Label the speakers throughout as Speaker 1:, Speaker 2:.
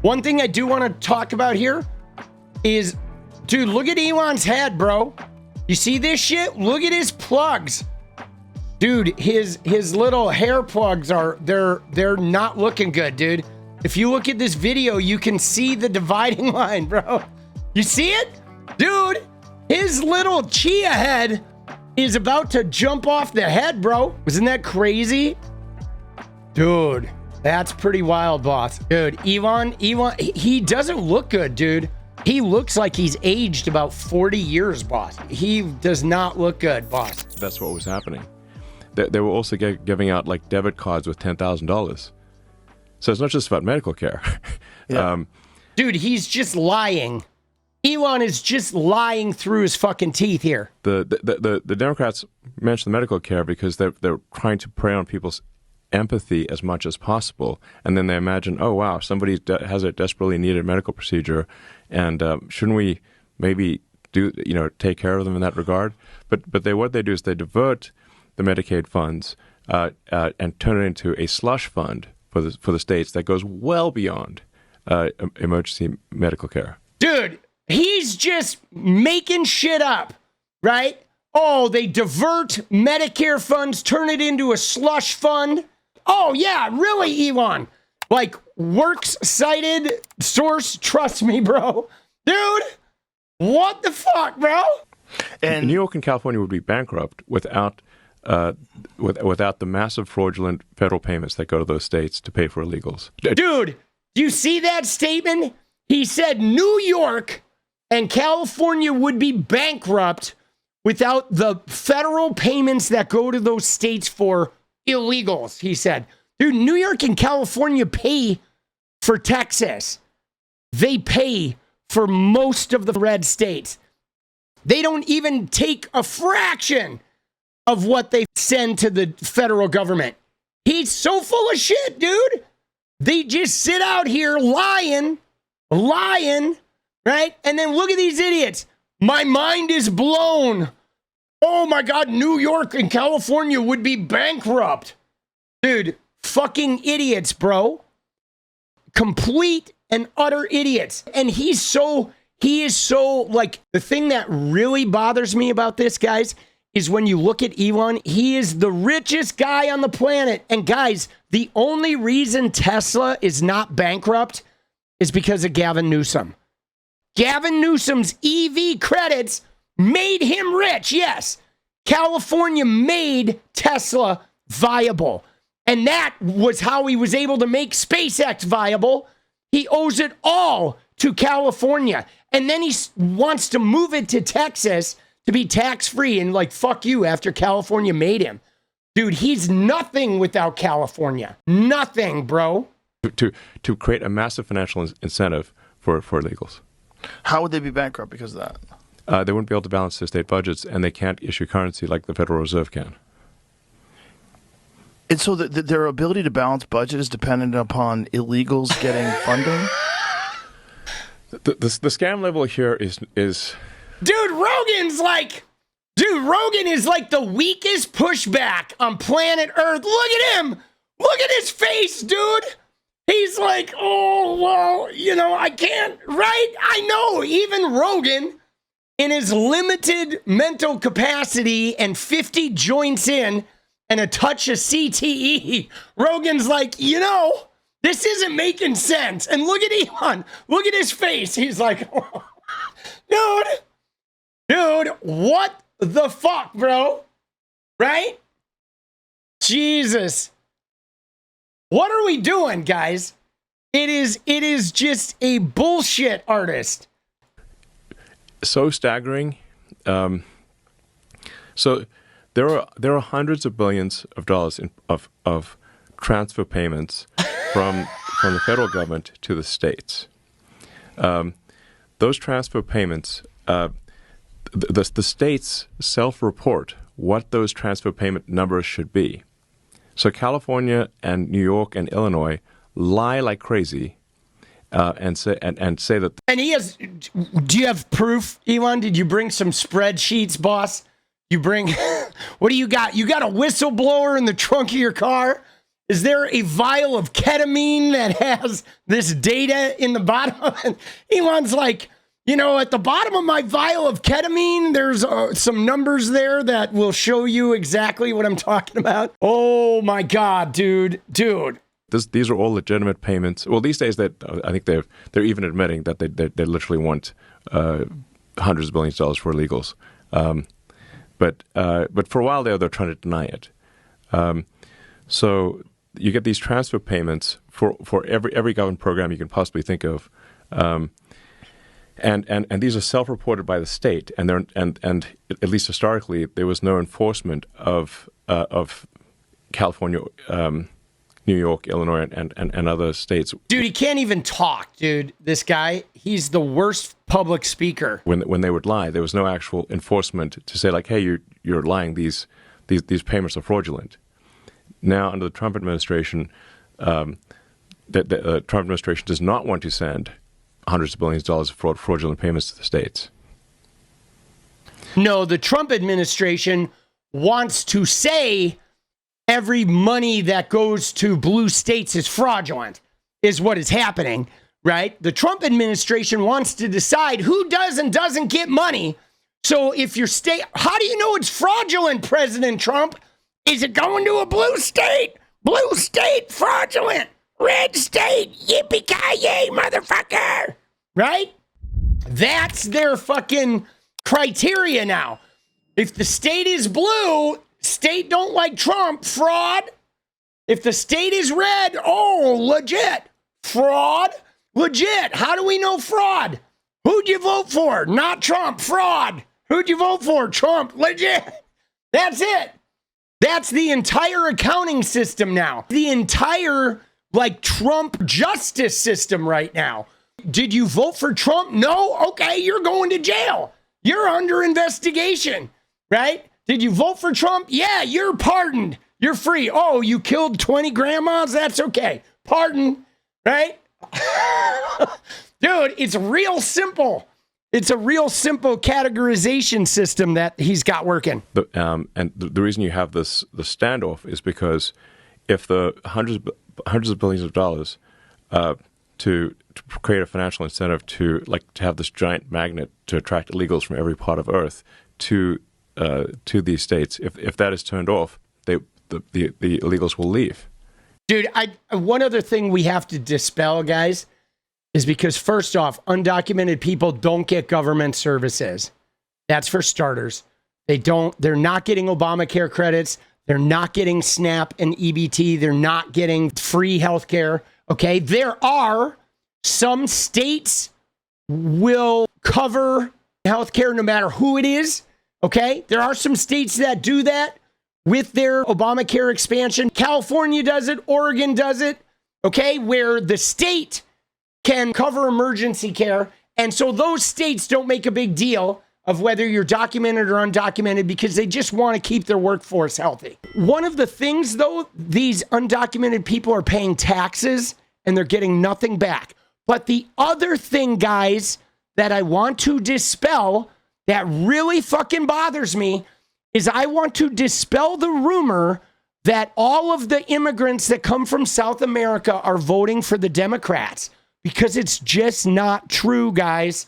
Speaker 1: One thing I do want to talk about here is, dude, look at Elon's head, bro. You see this shit? Look at his plugs. Dude, his little hair plugs they're not looking good, dude. If you look at this video, you can see the dividing line, bro. You see it? Dude, his little chia head is about to jump off the head, bro. Isn't that crazy? Dude, that's pretty wild, boss. Dude, Elon, he doesn't look good, dude. He looks like he's aged about 40 years, boss. He does not look good, boss.
Speaker 2: That's what was happening. They were also giving out like debit cards with $10,000. So it's not just about medical care.
Speaker 1: Yeah. Dude, he's just lying. Elon is just lying through his fucking teeth here.
Speaker 2: The Democrats mention the medical care because they're trying to prey on people's empathy as much as possible, and then they imagine, oh wow, somebody has a desperately needed medical procedure, and shouldn't we maybe take care of them in that regard? But what they do is they divert the Medicaid funds and turn it into a slush fund for the states that goes well beyond emergency medical care.
Speaker 1: Dude, he's just making shit up, right? Oh, they divert Medicare funds, turn it into a slush fund. Oh, yeah, really, Elon? Like, works cited source, trust me, bro. Dude, what the fuck, bro?
Speaker 2: And New York and California would be bankrupt without the massive fraudulent federal payments that go to those states to pay for illegals.
Speaker 1: Dude, do you see that statement? He said New York and California would be bankrupt without the federal payments that go to those states for illegals, he said. Dude, New York and California pay for Texas. They pay for most of the red states. They don't even take a fraction of what they send to the federal government. He's so full of shit, dude. They just sit out here lying, right? And then look at these idiots. My mind is blown. Oh my God, New York and California would be bankrupt. Dude, fucking idiots, bro. Complete and utter idiots. And he is so, like, the thing that really bothers me about this, guys, is when you look at Elon, he is the richest guy on the planet. And guys, the only reason Tesla is not bankrupt is because of Gavin Newsom. Gavin Newsom's EV credits made him rich, yes. California made Tesla viable. And that was how he was able to make SpaceX viable. He owes it all to California. And then he wants to move it to Texas to be tax-free and like, fuck you, after California made him. Dude, he's nothing without California. Nothing, bro.
Speaker 2: To create a massive financial incentive for illegals.
Speaker 3: How would they be bankrupt because of that?
Speaker 2: They wouldn't be able to balance their state budgets, and they can't issue currency like the Federal Reserve can.
Speaker 3: And so their ability to balance budget is dependent upon illegals getting funding?
Speaker 2: The scam level here is...
Speaker 1: Dude, Rogan is like the weakest pushback on planet Earth. Look at him. Look at his face, dude. He's like, oh, well, I can't, right? I know, even Rogan, in his limited mental capacity and 50 joints in and a touch of CTE, Rogan's like, this isn't making sense. And look at Elon. Look at his face. He's like, oh, dude, what the fuck, bro? Right? Jesus. What are we doing, guys? It is just a bullshit artist.
Speaker 2: So staggering. So there are hundreds of billions of dollars of transfer payments from the federal government to the states. Those transfer payments, the states self-report what those transfer payment numbers should be. So California and New York and Illinois lie like crazy and say that.
Speaker 1: And he has. Do you have proof, Elon? Did you bring some spreadsheets, boss? You bring. What do you got? You got a whistleblower in the trunk of your car? Is there a vial of ketamine that has this data in the bottom? Elon's like, you know, at the bottom of my vial of ketamine, there's some numbers there that will show you exactly what I'm talking about. Oh my God, dude.
Speaker 2: These are all legitimate payments. Well, these days that I think they're even admitting that they literally want hundreds of billions of dollars for illegals. But for a while there, they're trying to deny it. So you get these transfer payments for every government program you can possibly think of. And these are self-reported by the state, and at least historically, there was no enforcement of California, New York, Illinois, and other states. Dude,
Speaker 1: he can't even talk, dude. This guy, he's the worst public speaker.
Speaker 2: When they would lie, there was no actual enforcement to say like, hey, you're lying. These payments are fraudulent. Now, under the Trump administration, the Trump administration does not want to send hundreds of billions of dollars of fraudulent payments to the states.
Speaker 1: No, the Trump administration wants to say every money that goes to blue states is fraudulent, is what is happening, right? The Trump administration wants to decide who does and doesn't get money. So if your state, how do you know it's fraudulent, President Trump? Is it going to a blue state? Blue state, fraudulent. Red state, yippee-ki-yay, motherfucker. Right? That's their fucking criteria now. If the state is blue, state don't like Trump, fraud. If the state is red, oh, legit. Fraud, legit. How do we know fraud? Who'd you vote for? Not Trump, fraud. Who'd you vote for? Trump, legit. That's it. That's the entire accounting system now. The entire Trump justice system right now. Did you vote for Trump? No? Okay, you're going to jail. You're under investigation, right? Did you vote for Trump? Yeah, you're pardoned. You're free. Oh, you killed 20 grandmas? That's okay. Pardon, right? Dude, it's real simple. It's a real simple categorization system that he's got working.
Speaker 2: And the reason you have the standoff is because if the hundreds of billions of dollars to create a financial incentive to have this giant magnet to attract illegals from every part of Earth to these states, if that is turned off, the illegals will leave.
Speaker 1: Dude, one other thing we have to dispel, guys, is because first off, undocumented people don't get government services. That's for starters. They're not getting Obamacare credits. They're not getting SNAP and EBT. They're not getting free healthcare. Okay. There are some states will cover healthcare no matter who it is. Okay. There are some states that do that with their Obamacare expansion. California does it. Oregon does it. Okay. Where the state can cover emergency care. And so those states don't make a big deal of whether you're documented or undocumented because they just want to keep their workforce healthy. One of the things, though, these undocumented people are paying taxes and they're getting nothing back. But the other thing, guys, that I want to dispel that really fucking bothers me is I want to dispel the rumor that all of the immigrants that come from South America are voting for the Democrats. Because it's just not true, guys.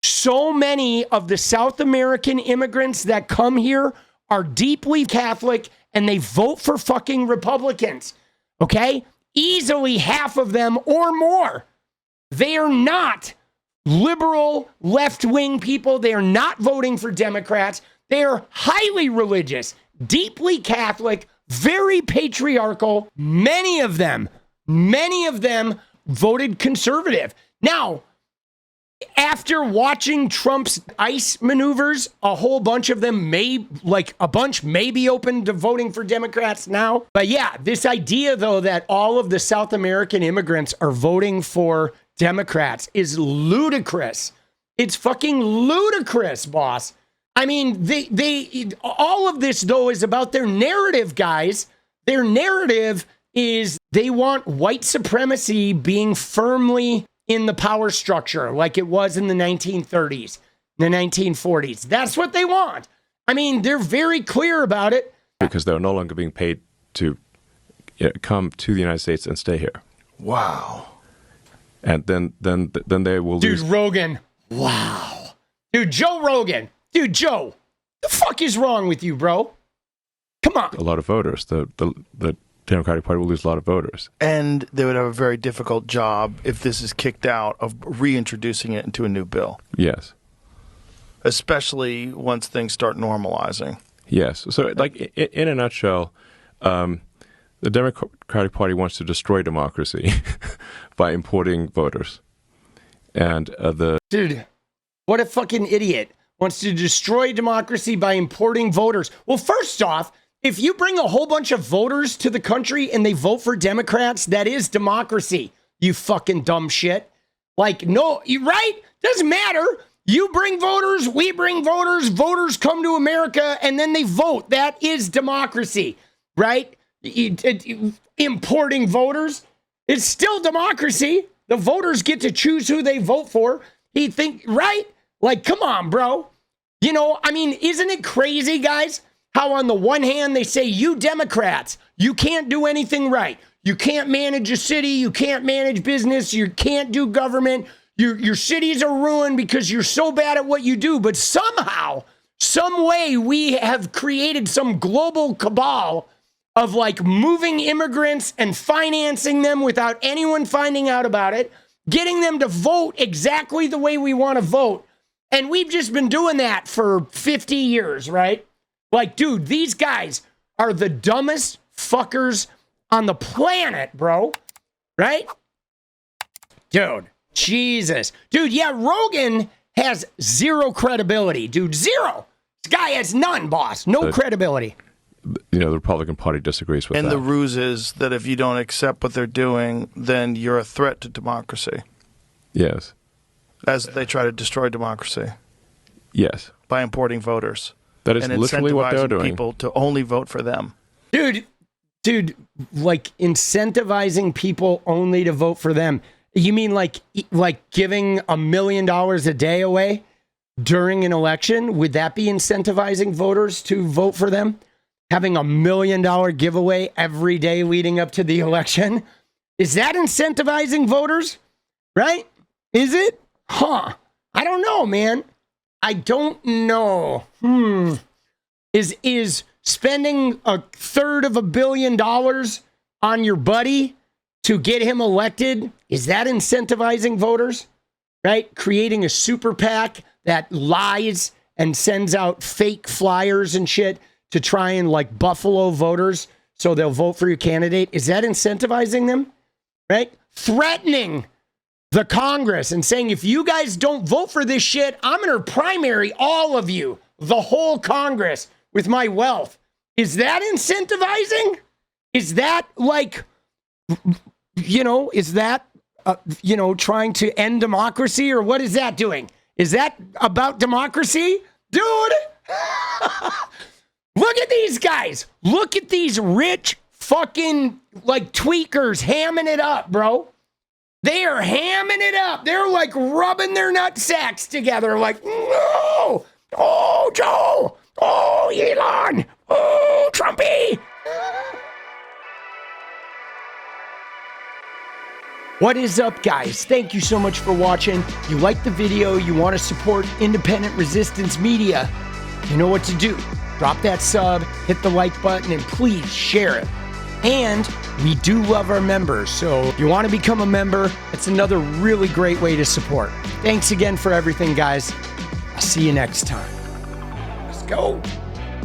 Speaker 1: So many of the South American immigrants that come here are deeply Catholic and they vote for fucking Republicans. Okay? Easily half of them or more. They are not liberal, left-wing people. They are not voting for Democrats. They are highly religious, deeply Catholic, very patriarchal. Many of them voted conservative. Now, after watching Trump's ICE maneuvers, a whole bunch of them may be open to voting for Democrats now. But yeah, this idea, though, that all of the South American immigrants are voting for Democrats is ludicrous. It's fucking ludicrous, boss. I mean, all of this, though, is about their narrative, guys. Their narrative is they want white supremacy being firmly in the power structure like it was in the 1930s, the 1940s. That's what they want. I mean, they're very clear about it.
Speaker 2: Because they're no longer being paid to come to the United States and stay here.
Speaker 3: Wow.
Speaker 2: And then they will
Speaker 1: Dude,
Speaker 2: lose.
Speaker 1: Rogan. Wow. Dude, Joe Rogan. Dude, Joe. The fuck is wrong with you, bro? Come on.
Speaker 2: A lot of voters. The Democratic Party will lose a lot of voters.
Speaker 3: And they would have a very difficult job if this is kicked out of reintroducing it into a new bill.
Speaker 2: Yes.
Speaker 3: Especially once things start normalizing.
Speaker 2: Yes. So, like, in a nutshell, the Democratic Party wants to destroy democracy by importing voters. And
Speaker 1: Dude, what a fucking idiot. Wants to destroy democracy by importing voters. Well, first off, if you bring a whole bunch of voters to the country and they vote for Democrats, that is democracy, you fucking dumb shit. Like, no, right? Doesn't matter. You bring voters, we bring voters, voters come to America and then they vote. That is democracy, right? Importing voters, it's still democracy. The voters get to choose who they vote for. Right? Like, come on, bro. You know, I mean, isn't it crazy, guys? How on the one hand, they say, you Democrats, you can't do anything right. You can't manage a city. You can't manage business. You can't do government. Your cities are ruined because you're so bad at what you do. But somehow, some way, we have created some global cabal of like moving immigrants and financing them without anyone finding out about it, getting them to vote exactly the way we want to vote. And we've just been doing that for 50 years, right? Like, dude, these guys are the dumbest fuckers on the planet, bro. Right? Dude, Jesus. Dude, yeah, Rogan has zero credibility, dude. Zero. This guy has none, boss. No credibility.
Speaker 2: You know, the Republican Party disagrees with that.
Speaker 3: And the ruse is that if you don't accept what they're doing, then you're a threat to democracy.
Speaker 2: Yes.
Speaker 3: As they try to destroy democracy.
Speaker 2: Yes.
Speaker 3: By importing voters.
Speaker 2: That is literally what they're doing.
Speaker 3: People to only vote for them.
Speaker 1: Dude, like incentivizing people only to vote for them. You mean like giving $1 million a day away during an election? Would that be incentivizing voters to vote for them? Having $1 million giveaway every day leading up to the election? Is that incentivizing voters? Right? Is it? Huh. I don't know, man. I don't know. Is spending $250 million on your buddy to get him elected, is that incentivizing voters? Right? Creating a super PAC that lies and sends out fake flyers and shit to try and like buffalo voters so they'll vote for your candidate. Is that incentivizing them? Right? Threatening the Congress and saying, if you guys don't vote for this shit, I'm going to primary all of you, the whole Congress, with my wealth. Is that incentivizing? Is that like, is that, trying to end democracy, or what is that doing? Is that about democracy? Dude, look at these guys. Look at these rich fucking like tweakers hamming it up, bro. They are hamming it up. They're like rubbing their nut sacks together like, no, oh, Joe, oh, Elon, oh, Trumpy. What is up, guys? Thank you so much for watching. You like the video, you want to support independent resistance media, you know what to do. Drop that sub, hit the like button, and please share it. And we do love our members, so if you want to become a member, it's another really great way to support. Thanks again for everything, guys. I'll see you next time. Let's go.